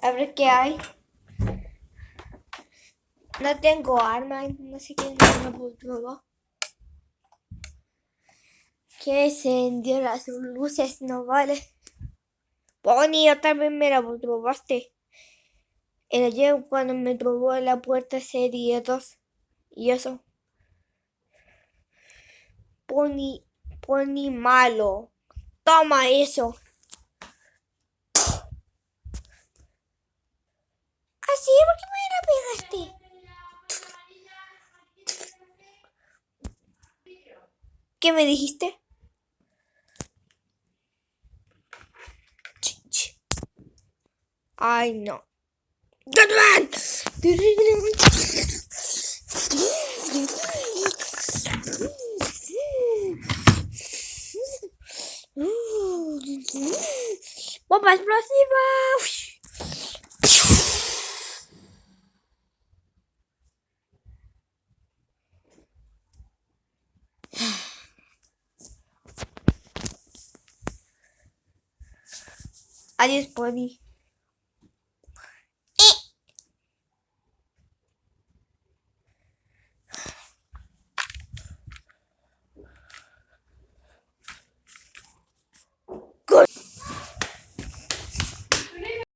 A ver qué hay. No tengo arma, no sé qué no puedo probar. Que encendió las luces, no vale. Bonnie, otra vez me la probaste. El ayer cuando me probó la puerta serie 2. Y eso. Pony malo. Toma eso. ¿Así? ¿Por qué me la pegaste? ¿Qué me dijiste? Ay, no. ¡Batman! ¡Bomba explosiva! Adiós, Pony.